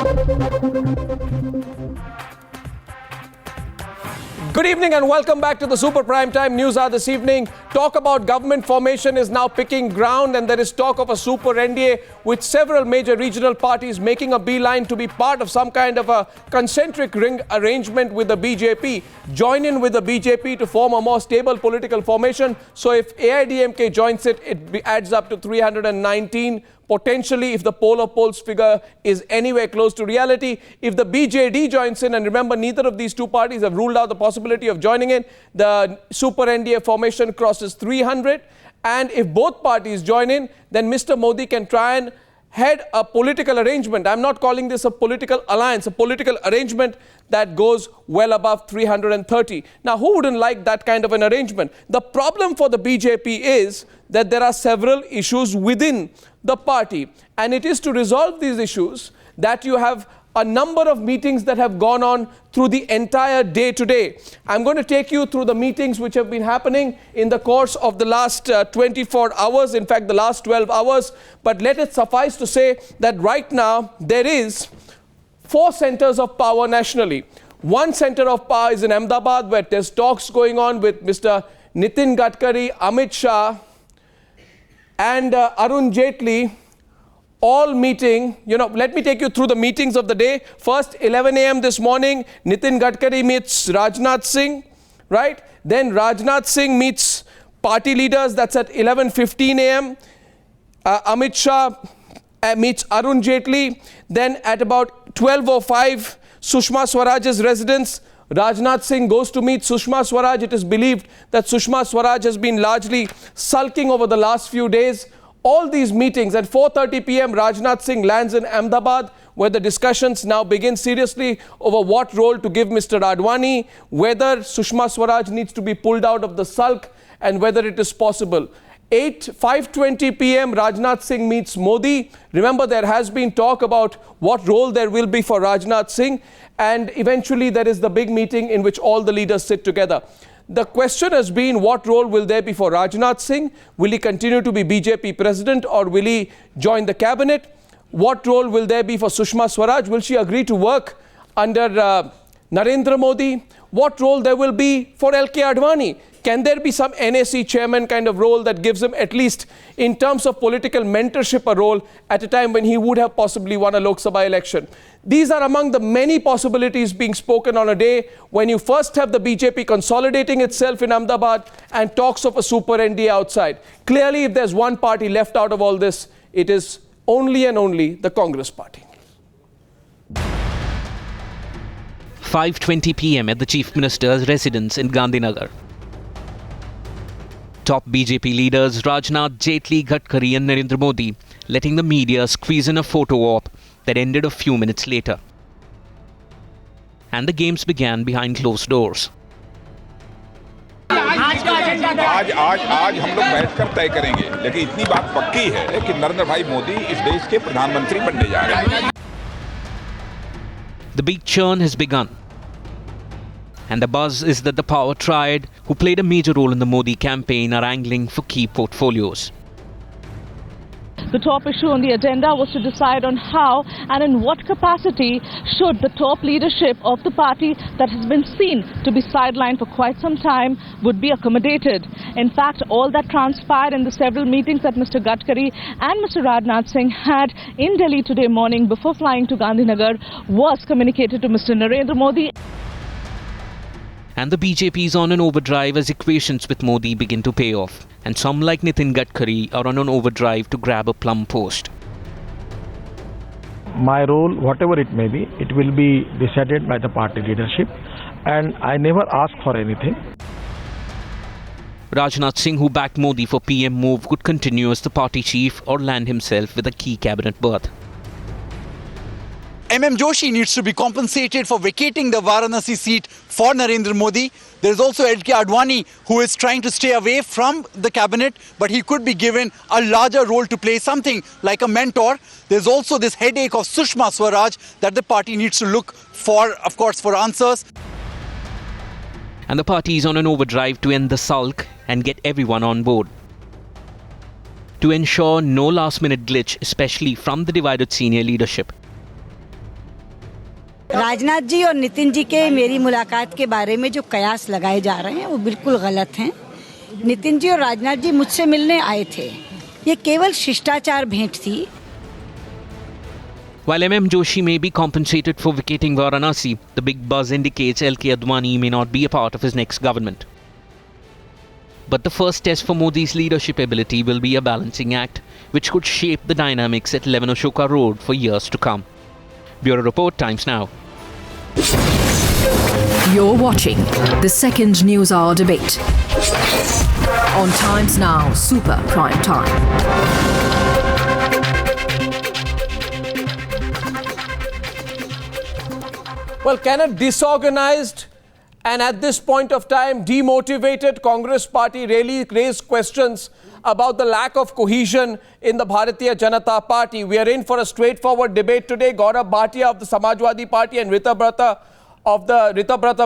Good evening and welcome back to the Super Prime Time News Hour this evening. Talk about government formation is now picking ground, and there is talk of a super NDA with several major regional parties making a beeline to be part of some kind of a concentric ring arrangement with the BJP. Join in with the BJP to form a more stable political formation. So if AIDMK joins it, it adds up to 319. Potentially, if the poll of polls figure is anywhere close to reality. If the BJD joins in, and remember, neither of these two parties have ruled out the possibility of joining in, the super NDA formation crosses 300. And if both parties join in, then Mr. Modi can try and head a political arrangement. I'm not calling this a political alliance, a political arrangement that goes well above 330. Now, who wouldn't like that kind of an arrangement? The problem for the BJP is that there are several issues within the party, and it is to resolve these issues that you have a number of meetings that have gone on through the entire day today. I'm going to take you through the meetings which have been happening in the course of the last 24 hours, in fact the last 12 hours, but let it suffice to say that right now there is 4 centers of power nationally. One center of power is in Ahmedabad, where there's talks going on with Mr. Nitin Gadkari, Amit Shah and Arun Jaitley, all meeting. Let me take you through the meetings of the day. First, 11 a.m. this morning, Nitin Gadkari meets Rajnath Singh, right? Then Rajnath Singh meets party leaders, that's at 11:15 a.m. Amit Shah meets Arun Jaitley. Then at about 12:05, Sushma Swaraj's residence, Rajnath Singh goes to meet Sushma Swaraj. It is believed that Sushma Swaraj has been largely sulking over the last few days. All these meetings at 4:30 p.m. Rajnath Singh lands in Ahmedabad, where the discussions now begin seriously over what role to give Mr. Advani, whether Sushma Swaraj needs to be pulled out of the sulk and whether it is possible. 5:20 p.m. Rajnath Singh meets Modi. Remember, there has been talk about what role there will be for Rajnath Singh, and eventually there is the big meeting in which all the leaders sit together. The question has been, what role will there be for Rajnath Singh? Will he continue to be BJP president, or will he join the cabinet? What role will there be for Sushma Swaraj? Will she agree to work under Narendra Modi? What role there will be for LK Advani? Can there be some NAC chairman kind of role that gives him, at least in terms of political mentorship, a role at a time when he would have possibly won a Lok Sabha election? These are among the many possibilities being spoken on a day when you first have the BJP consolidating itself in Ahmedabad and talks of a super NDA outside. Clearly, if there's one party left out of all this, it is only and only the Congress party. 5:20 p.m. at the Chief Minister's residence in Gandhinagar. Top BJP leaders Rajnath, Jaitley, Gadkari and Narendra Modi letting the media squeeze in a photo op that ended a few minutes later. And the games began behind closed doors. आज हम लोग बैठकर तय करेंगे, लेकिन इतनी बात पक्की है कि नरेंद्र भाई मोदी इस देश के प्रधानमंत्री बनने जा रहे हैं. The big churn has begun. And the buzz is that the power triad, who played a major role in the Modi campaign, are angling for key portfolios. The top issue on the agenda was to decide on how and in what capacity should the top leadership of the party that has been seen to be sidelined for quite some time would be accommodated. In fact, all that transpired in the several meetings that Mr. Gadkari and Mr. Rajnath Singh had in Delhi today morning before flying to Gandhinagar was communicated to Mr. Narendra Modi. And the BJP is on an overdrive as equations with Modi begin to pay off. And some like Nitin Gadkari are on an overdrive to grab a plum post. My role, whatever it may be, it will be decided by the party leadership, and I never ask for anything. Rajnath Singh, who backed Modi for PM move, could continue as the party chief or land himself with a key cabinet berth. Joshi needs to be compensated for vacating the Varanasi seat for Narendra Modi. There is also LK Advani, who is trying to stay away from the cabinet, but he could be given a larger role to play, something like a mentor. There's also this headache of Sushma Swaraj that the party needs to look for, of course, for answers. And the party is on an overdrive to end the sulk and get everyone on board. To ensure no last-minute glitch, especially from the divided senior leadership. Rajnath ji और नितिन जी के मेरी मुलाकात के बारे में जो कयास लगाए जा रहे हैं वो बिल्कुल गलत हैं। नितिन जी और राजनाथ जी मुझसे मिलने आए थे, ये केवल शिष्टाचार भेंट थी। While MM Joshi may be compensated for vacating Varanasi, the big buzz indicates LK Advani may not be a part of his next government. But the first test for Modi's leadership ability will be a balancing act, which could shape the dynamics at 11 Ashoka Road for years to come. Bureau Report, Times Now. You're watching the second News Hour Debate on Times Now Super Prime Time. Well, can a disorganized and at this point of time demotivated Congress party really raise questions about the lack of cohesion in the Bharatiya Janata Party? We are in for a straightforward debate today. Gaurav Bhatia of the Samajwadi Party and Rita Brata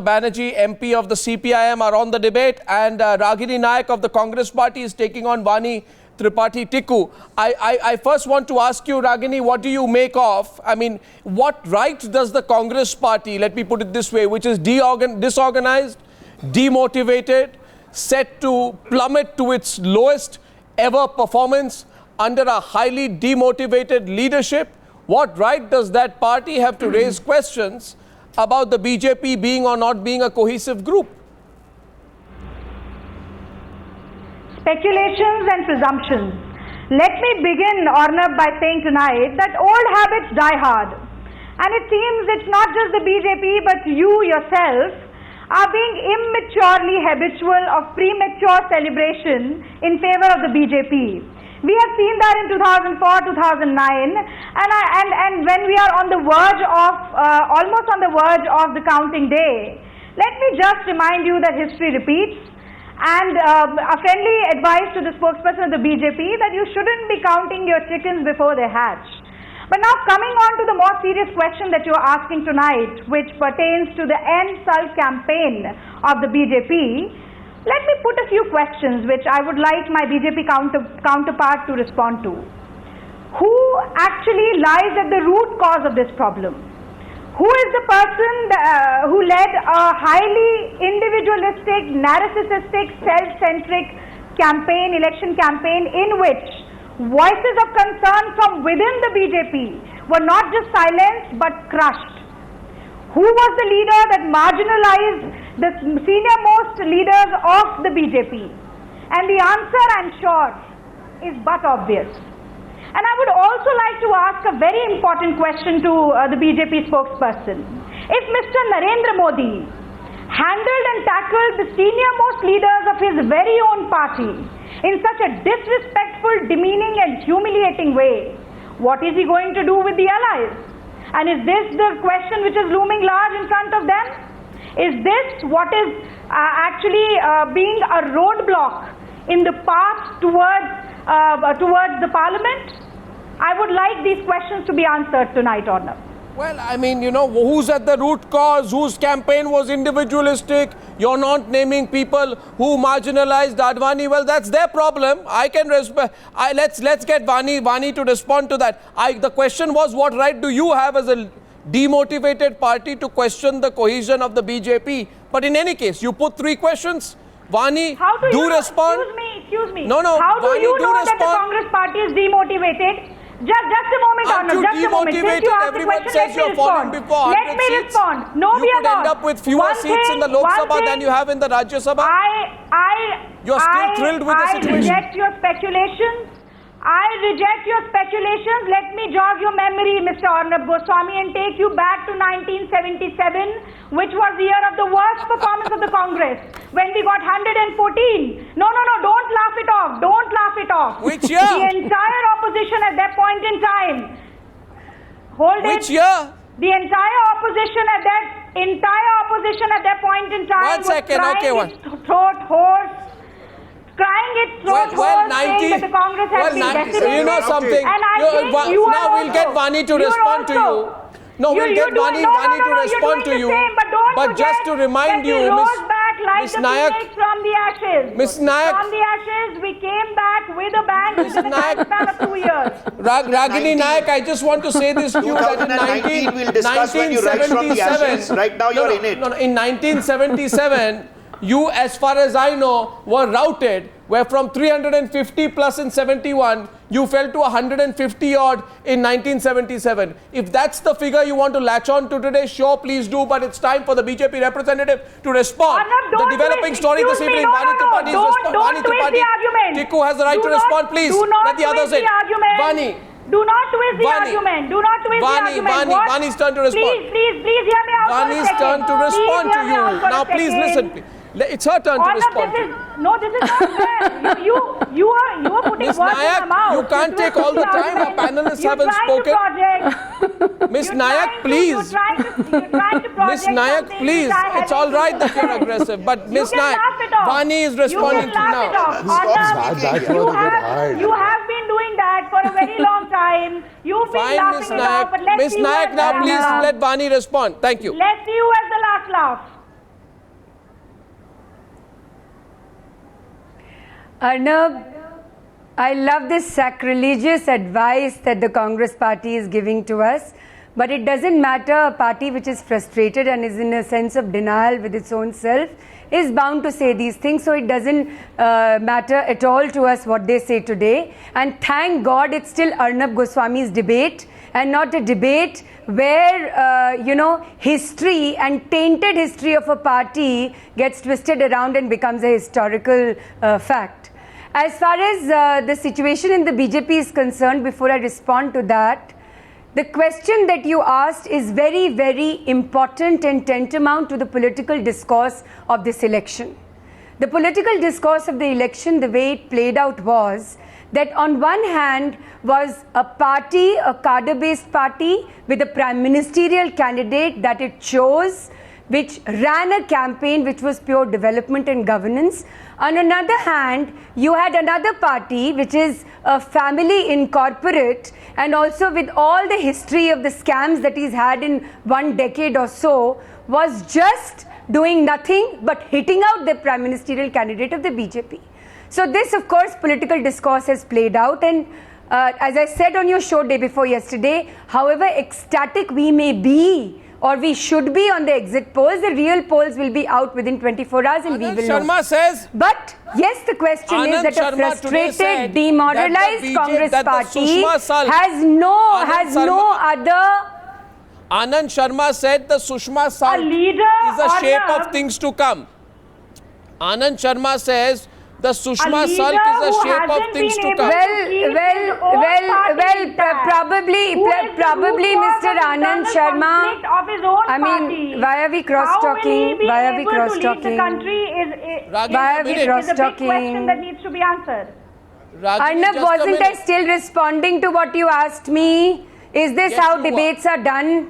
Banerjee, MP of the CPIM, are on the debate, and Ragini Nayak of the Congress Party is taking on Vani Tripathi Tikku. I first want to ask you, Ragini, what do you make of? I mean, what right does the Congress Party, let me put it this way, which is disorganized, demotivated, set to plummet to its lowest ever performance under a highly demotivated leadership, what right does that party have to raise questions about the BJP being or not being a cohesive group? Speculations and presumptions. Let me begin, Arnab, by saying tonight that old habits die hard. And it seems it's not just the BJP, but you yourself are being immaturely habitual of premature celebration in favor of the BJP. We have seen that in 2004, 2009, and when we are on the verge of, almost on the verge of the counting day, let me just remind you that history repeats. And a friendly advice to the spokesperson of the BJP that you shouldn't be counting your chickens before they hatch. But now coming on to the more serious question that you are asking tonight, which pertains to the End SALT campaign of the BJP, let me put a few questions which I would like my BJP counterpart to respond to. Who actually lies at the root cause of this problem? Who is the person who led a highly individualistic, narcissistic, self-centric campaign, election campaign, in which voices of concern from within the BJP were not just silenced but crushed? Who was the leader that marginalized the senior most leaders of the BJP? And the answer, I'm sure, is but obvious. And I would also like to ask a very important question to the BJP spokesperson. If Mr. Narendra Modi handled and tackled the senior most leaders of his very own party in such a disrespectful, demeaning and humiliating way, what is he going to do with the allies? And is this the question which is looming large in front of them? Is this what is actually being a roadblock in the path towards the parliament? I would like these questions to be answered tonight, Arnab. Well, I mean, you know, who's at the root cause, whose campaign was individualistic? You're not naming people who marginalized Advani. Well, that's their problem. I can respect. Let's get Vani to respond to that. The question was, what right do you have as a demotivated party to question the cohesion of the BJP? But in any case, you put three questions. Vani, do respond. Excuse me. No. How do Vani, you know that the respond. Congress party is demotivated? Just a moment, Arnab. Just a moment. Since you asked the question, let me respond. Let me respond. No, we are not. You could end up with fewer seats in the Lok Sabha than you have in the Rajya Sabha. You're still thrilled with the situation. I reject your speculations. Let me jog your memory, Mr. Arnab Goswami, and take you back to 1977, which was the year of the worst performance of the Congress, when we got 114. No, don't laugh it off. Which year? The entire opposition at that point in time. Which year? The entire opposition at that point in time was crying its throat hoarse. Saying that the Congress has been decimated. You know something? And I think now we'll get Vani to respond to you. No, we'll get Vani to respond to you. But don't just to remind you, rose back back like Ms. the Nayak, phoenix from the ashes. Ms. Nayak, From the ashes, we came back with a bang within a time span of 2 years. Ragini Nayak, I just want to say this to you that in 1977, right now you're in it. In 1977, you, as far as I know, were routed, where from 350 plus in 71, you fell to 150 odd in 1977. If that's the figure you want to latch on to today, sure, please do, but it's time for the BJP representative to respond. Arnab, The developing story this evening, Vani Tripathi is responding. Don't twist the argument. Tiku has the right to respond, please. Let the others in. Vani. Do not twist the argument. Do not twist the argument. Vani's turn to respond. Please hear me out. Vani's turn to respond to you. Now, please listen. It's her turn to respond. This is not fair. You are putting Ms. words in Nayak, my mouth. you can't take all the time. Our panelists haven't spoken. Ms. Nayak, please. Ms. Nayak, please. It's all right that you're aggressive, but Ms. Nayak, Vani is responding to you now. You have been doing that for a very long time. You've been Fine, laughing Ms. it off, but Nayak. let's Ms. see Nayak, now please let Vani respond. Thank you. Let's see who has the last laugh. Arnab, I love this sacrilegious advice that the Congress party is giving to us, but it doesn't matter. A party which is frustrated and is in a sense of denial with its own self is bound to say these things, so it doesn't matter at all to us what they say today. And thank God it's still Arnab Goswami's debate and not a debate where, history and tainted history of a party gets twisted around and becomes a historical fact. As far as the situation in the BJP is concerned, before I respond to that, the question that you asked is very, very important and tantamount to the political discourse of this election. The political discourse of the election, the way it played out was that on one hand was a party, a cadre-based party with a prime ministerial candidate that it chose, which ran a campaign which was pure development and governance. On another hand, you had another party which is a family incorporate and also with all the history of the scams that he's had in 1 decade or so, was just doing nothing but hitting out the prime ministerial candidate of the BJP. So this, of course, political discourse has played out, and as I said on your show day before yesterday, however ecstatic we may be or we should be on the exit polls, the real polls will be out within 24 hours and we will Sharma know. Says, but yes, the question is that a frustrated, demoralized Congress party has no other... Anand Sharma said the Sushma Swaraj is a shape of things to come. Anand Sharma says the Sushma Swaraj is a shape of things to come. Probably, Mr. Anand Sharma. I mean, why are we cross-talking? Why are we cross-talking? Why are we cross-talking? Question that needs to be answered. Arnab, wasn't I still responding to what you asked me? Is this how debates are done?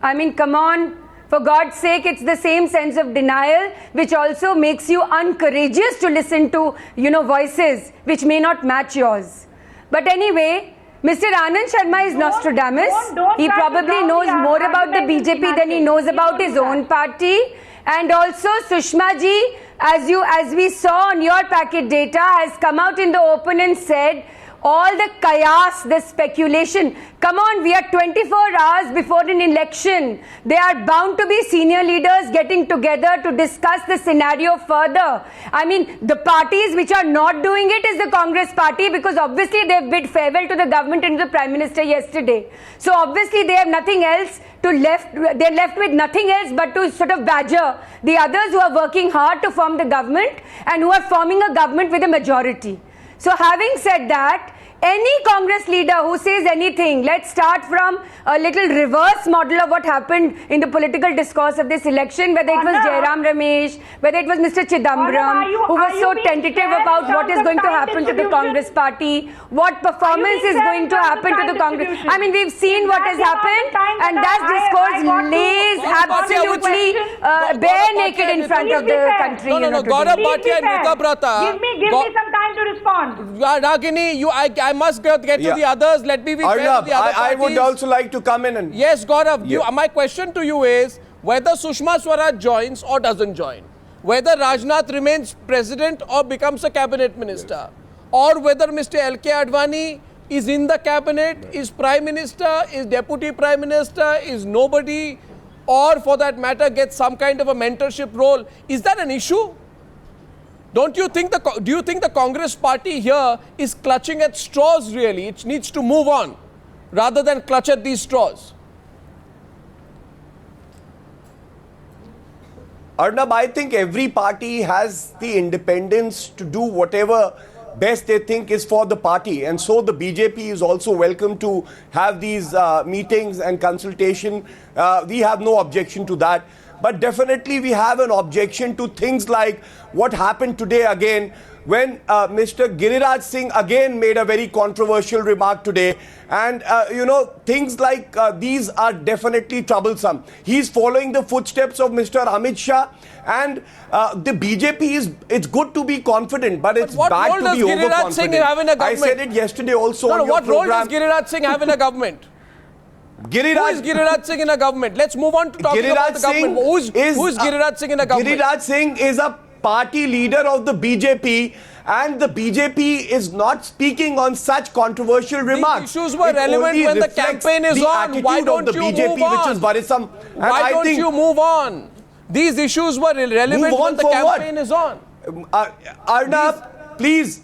I mean, come on. For God's sake, it's the same sense of denial which also makes you uncourageous to listen to, voices which may not match yours. But anyway, Mr. Anand Sharma is Nostradamus. He probably knows more about the BJP than he knows about his own party. And also Sushma ji, as we saw on your packet data, has come out in the open and said, all the chaos, the speculation. Come on, we are 24 hours before an election. There are bound to be senior leaders getting together to discuss the scenario further. I mean, the parties which are not doing it is the Congress party, because obviously they've bid farewell to the government and the Prime Minister yesterday. So obviously they have nothing else they're left with nothing else but to sort of badger the others who are working hard to form the government and who are forming a government with a majority. So having said that, any Congress leader who says anything, let's start from a little reverse model of what happened in the political discourse of this election, whether it was Jairam Ramesh, whether it was Mr. Chidambaram, who was so tentative about what is going to happen to the Congress party, what performance is going to happen to the Congress. I mean, we've seen what has happened, and that discourse lays absolutely bare naked in front of the country. No, Gaurav Bhatia and Rika Brata. Give me some time to respond. Ragini, I must get to the others. Let me be fair to the other parties. I would also like to come in and... Yes, Gaurav, my question to you is whether Sushma Swaraj joins or doesn't join. whether Rajnath remains president or becomes a cabinet minister, or whether Mr. L.K. Advani is in the cabinet, is prime minister, is deputy prime minister, is nobody, or for that matter gets some kind of a mentorship role. Is that an issue? Do you think the Congress party here is clutching at straws really? It needs to move on rather than clutch at these straws. Arnab, I think every party has the independence to do whatever best they think is for the party, and so the BJP is also welcome to have these meetings and consultation. We have no objection to that, but definitely we have an objection to things like what happened today again when Mr. Giriraj Singh again made a very controversial remark today, and things like these are definitely troublesome. He's following the footsteps of Mr. Amit Shah, and the BJP it's good to be confident, but it's bad to be overconfident. Singh have in a government? I said it yesterday also on your what program. Role does Giriraj Singh have in a government? Who is Giriraj Singh in a government? Let's move on to talking about the government. Who is Giriraj Singh in a government? Giriraj Singh is a party leader of the BJP, and the BJP is not speaking on such controversial remarks. These issues were relevant when the campaign is on. Why don't you move on? Which is worrisome. Why don't you move on? These issues were relevant when the campaign is on. Arnab, please.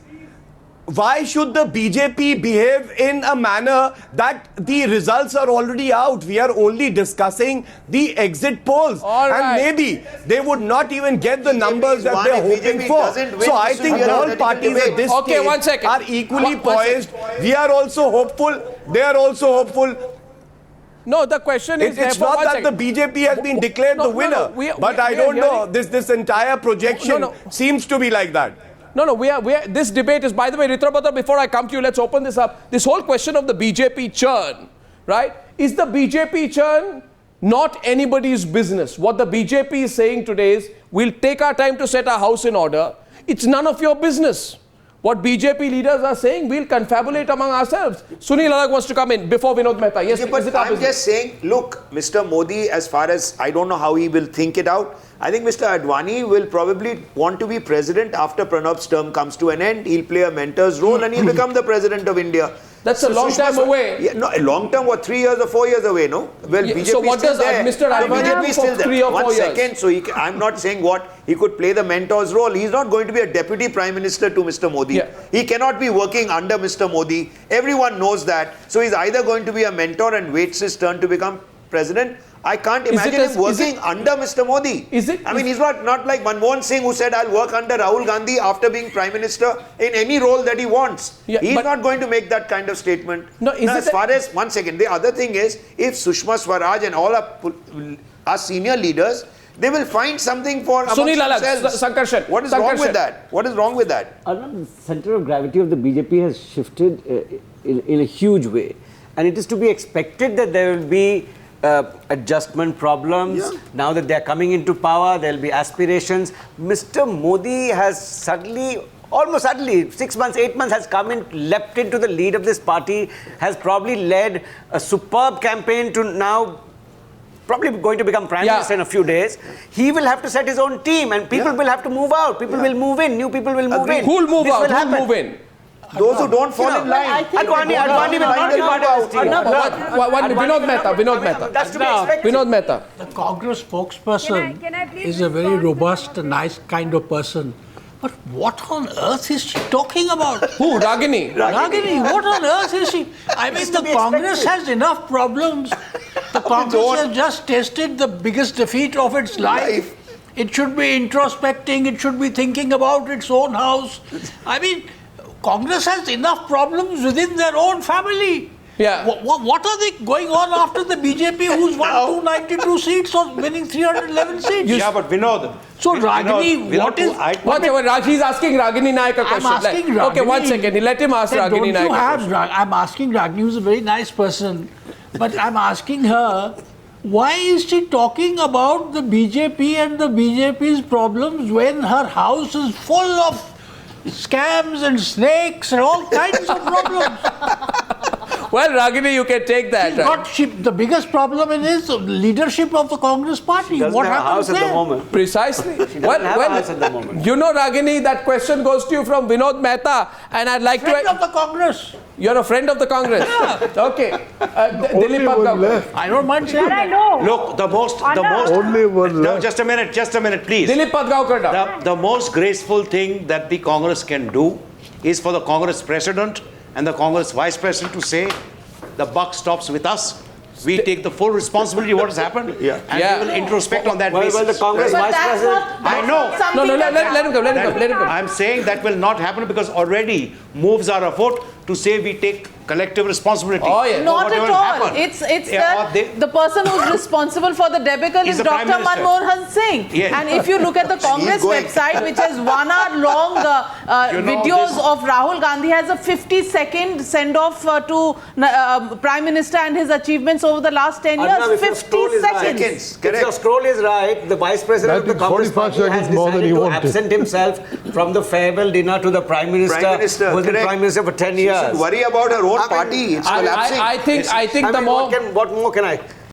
Why should the BJP behave in a manner that the results are already out? We are only discussing the exit polls. And maybe they would not even get the numbers that they're hoping for. So I think all parties at this stage are equally poised. We are also hopeful. They are also hopeful. No, the question is... It's not that the BJP has been declared the winner. But I don't know. This entire projection seems to be like that. No, this debate is, by the way, Ritrabhadra, before I come to you, let's open this up. This whole question of the BJP churn, right? Is the BJP churn not anybody's business? What the BJP is saying today is, we'll take our time to set our house in order. It's none of your business. What BJP leaders are saying, we'll confabulate among ourselves. Sunil Alagh wants to come in before Vinod Mehta. Yes, yeah, but I'm just saying, look, Mr. Modi, as far as I don't know how he will think it out, I think Mr. Advani will probably want to be president after Pranab's term comes to an end. He'll play a mentor's role and he'll become the president of India. That's a long time away. Yeah, no, a long time, what, 3 years or 4 years away, no? Well, BJP so what does Mr. Advani do for 3 or 4 years? 1 second, so I'm not saying what, he could play the mentor's role. He's not going to be a deputy prime minister to Mr. Modi. Yeah. He cannot be working under Mr. Modi. Everyone knows that. So he's either going to be a mentor and waits his turn to become president. I can't imagine him working under Mr. Modi. He's not like Manmohan Singh, who said, I'll work under Rahul Gandhi after being prime minister in any role that he wants. Yeah, he's not going to make that kind of statement. No, as far as, 1 second, the other thing is, if Sushma Swaraj and all our senior leaders, they will find something for Sunil Alagh, what is wrong with that? What is wrong with that? The center of gravity of the BJP has shifted in a huge way. And it is to be expected that there will be adjustment problems. Yeah. Now that they are coming into power, there will be aspirations. Mr. Modi has suddenly, almost suddenly, 6 months, 8 months, has come in, leapt into the lead of this party, has probably led a superb campaign to now probably going to become prime minister in a few days. He will have to set his own team and people will have to move out. People will move in. New people will move in. Who will move out? Who will move in? Those who don't fall in line. Advani will not be part of this team. Vinod Mehta. The Congress spokesperson is a very robust, nice kind of person. But what on earth is she talking about? Who? Ragini? Ragini, what on earth is she? I mean, the Congress has enough problems. The Congress has just tasted the biggest defeat of its life. It should be introspecting. It should be thinking about its own house. I mean, Congress has enough problems within their own family. Yeah. What are they going on after the BJP, who's won 292 seats or winning 311 seats? Yeah, but Vinod. So Ragini, what is... He's asking Ragini Naik a question. I'm asking Ragini. Okay, 1 second. Let him ask Ragini Naik a question. I'm asking Ragini, who's a very nice person. But I'm asking her, why is she talking about the BJP and the BJP's problems when her house is full of scams and snakes and all kinds of problems? Well, Ragini, you can take that. The biggest problem is leadership of the Congress party. What happens there? At the moment. Precisely. At the moment. You know, Ragini, that question goes to you from Vinod Mehta, and I'd like Friend of the Congress. You're a friend of the Congress. Okay. Dilip Padgao. I don't mind saying I know. Look, the most. Only one No, just a minute, please. Dilip Padgao. The most graceful thing that the Congress can do is for the Congress president and the Congress vice president to say, the buck stops with us. We take the full responsibility of what has happened, and we will introspect on that basis. Well, the Congress vice president. I know. No, let him go. I'm saying that will not happen because already moves are afoot to say we take collective responsibility. Oh, yeah. Not at all. It's the person who's responsible for the debacle is Dr. Manohar Singh. Yes. And if you look at the Congress website, which has 1 hour long videos of Rahul Gandhi, has a 50-second send-off to Prime Minister and his achievements over the last 10 years. 50 seconds. If your scroll is right, the Vice President of the Congress party has decided to absent himself from the farewell dinner to the Prime Minister, who has been Prime Minister for 10 years. She should worry about her own party. It's collapsing. I think the more... What more can I...